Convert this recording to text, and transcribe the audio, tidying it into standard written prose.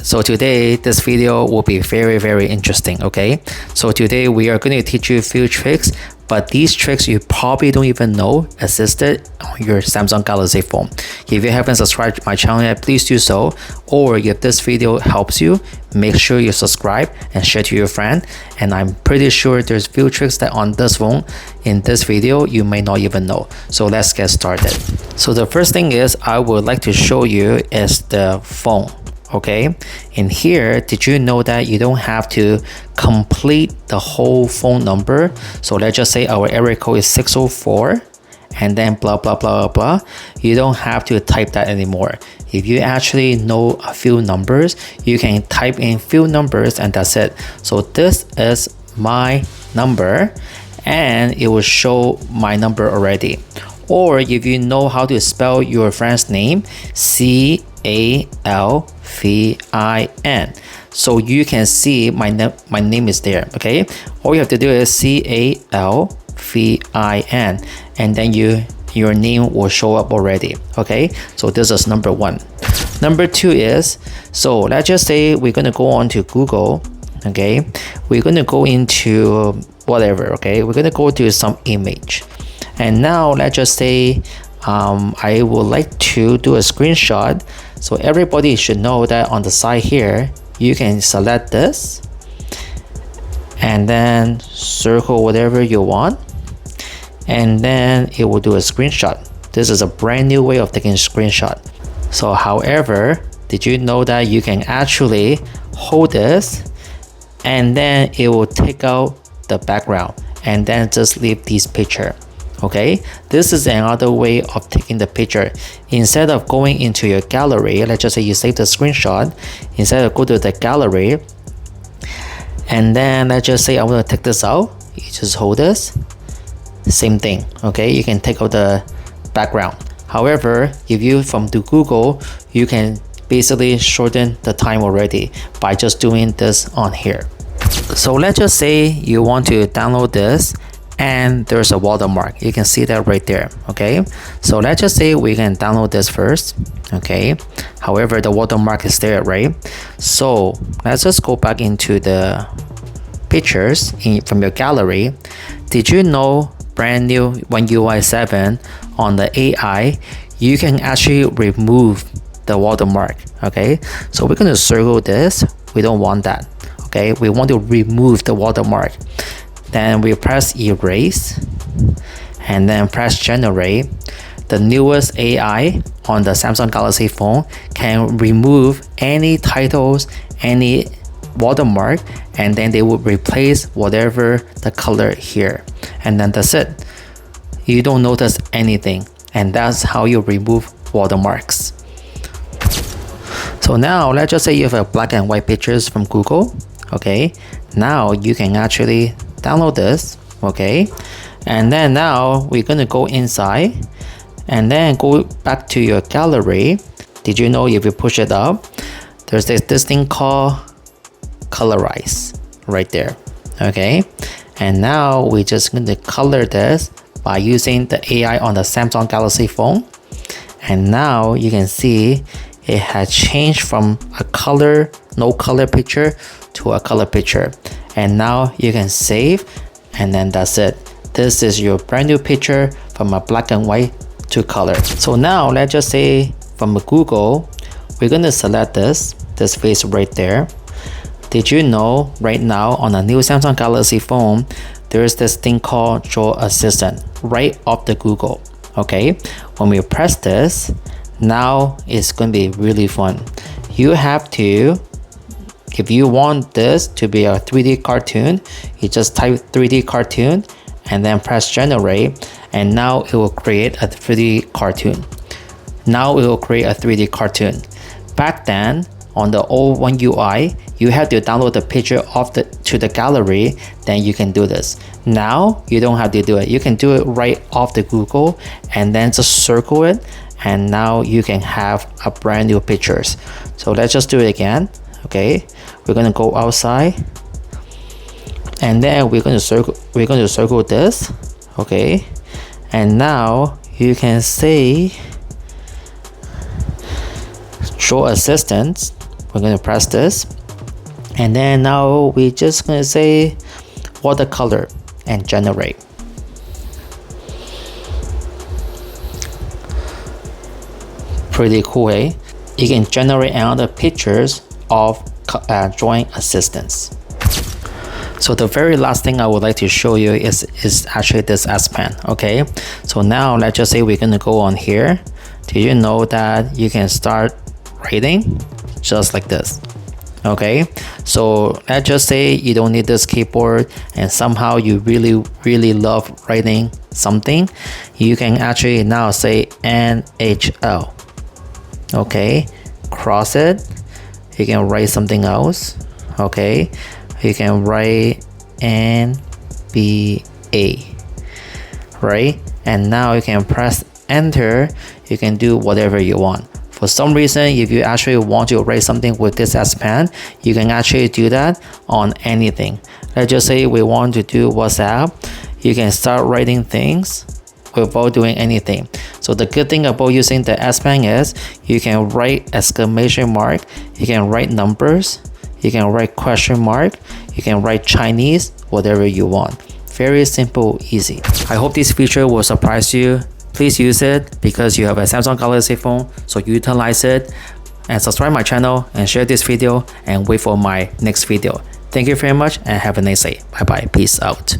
So today, this video will be very interesting, okay? So today we are going to teach you a few tricks, but these tricks you probably don't even know existed on your Samsung Galaxy phone. If you haven't subscribed to my channel yet, please do so. Or if this video helps you, make sure you subscribe and share to your friend. And I'm pretty sure there's few tricks that on this phone in this video you may not even know. So let's get started. So the first thing is I would like to show you is the phone. Okay, in here, did you know that you don't have to complete the whole phone number? So let's just say our area code is 604 and then blah blah blah blah. You don't have to type that anymore. If you actually know a few numbers, you can type in few numbers and that's it. So this is my number and it will show my number already. Or if you know how to spell your friend's name, CALVIN, so you can see my name is there. Okay, all you have to do is CALVIN and then your name will show up already. Okay, so this is number one. Number two is, so let's just say we're going to go on to Google. Okay, we're going to go into whatever. Okay, we're going to go to some image. And now let's just say I would like to do a screenshot. So everybody should know that on the side here, you can select this and then circle whatever you want. And then it will do a screenshot. This is a brand new way of taking a screenshot. So however, did you know that you can actually hold this and then it will take out the background and then just leave this picture. Okay, this is another way of taking the picture. Instead of going into your gallery, let's just say you save the screenshot, instead of go to the gallery and then let's just say I want to take this out, you just hold this, same thing. Okay, you can take out the background. However, if you from the Google, you can basically shorten the time already by just doing this on here. So let's just say you want to download this and there's a watermark. You can see that right there. Okay, so let's just say we can download this first. Okay, however the watermark is there, right? So let's just go back into the pictures from your gallery. Did you know brand new One UI 7 on the AI, you can actually remove the watermark? Okay, so we're going to circle this. We don't want that. Okay, we want to remove the watermark. Then we press erase and then press generate. The newest AI on the Samsung Galaxy phone can remove any titles, any watermark, and then they will replace whatever the color here. And then that's it. You don't notice anything. And that's how you remove watermarks. So now let's just say you have a black and white pictures from Google. Okay, now you can actually download this. Okay, and then now we're going to go inside and then go back to your gallery. Did you know if you push it up, there's this thing called colorize right there. Okay, and now we're just going to color this by using the AI on the Samsung Galaxy phone. And now you can see it has changed from a color, no color picture to a color picture. And now you can save and then that's it. This is your brand new picture from a black and white to color. So now let's just say from Google, we're going to select this face right there. Did you know right now on a new Samsung Galaxy phone, there's this thing called Draw Assistant right off the Google. Okay, when we press this, now it's going to be really fun. You have to, if you want this to be a 3D cartoon, you just type 3D cartoon and then press generate, and now it will create a 3D cartoon. Now it will create a 3D cartoon. Back then, on the old One UI, you had to download the picture to the gallery, then you can do this. Now you don't have to do it. You can do it right off the Google and then just circle it, and now you can have a brand new pictures. So let's just do it again. Okay, we're gonna go outside and then we're going to circle this. Okay, and now you can say Draw Assistant we're going to press this, and then now we're just going to say watercolor and generate. Pretty cool, eh? You can generate another pictures of drawing assistance. So the very last thing I would like to show you is actually this S Pen. Okay, so now let's just say we're going to go on here. Did you know that you can start writing just like this? Okay, so let's just say you don't need this keyboard and somehow you really love writing something. You can actually now say NHL. Okay, cross it. You can write something else. Okay, you can write NBA, right? And now you can press enter. You can do whatever you want. For some reason, if you actually want to write something with this S Pen, you can actually do that on anything. Let's just say we want to do WhatsApp. You can start writing things without doing anything. So the good thing about using the S Pen is you can write exclamation mark, you can write numbers, you can write question mark, you can write Chinese, whatever you want. Very simple, easy. I hope this feature will surprise you. Please use it because you have a Samsung Galaxy phone, so utilize it, and subscribe my channel and share this video and wait for my next video. Thank you very much and have a nice day. Bye bye. Peace out.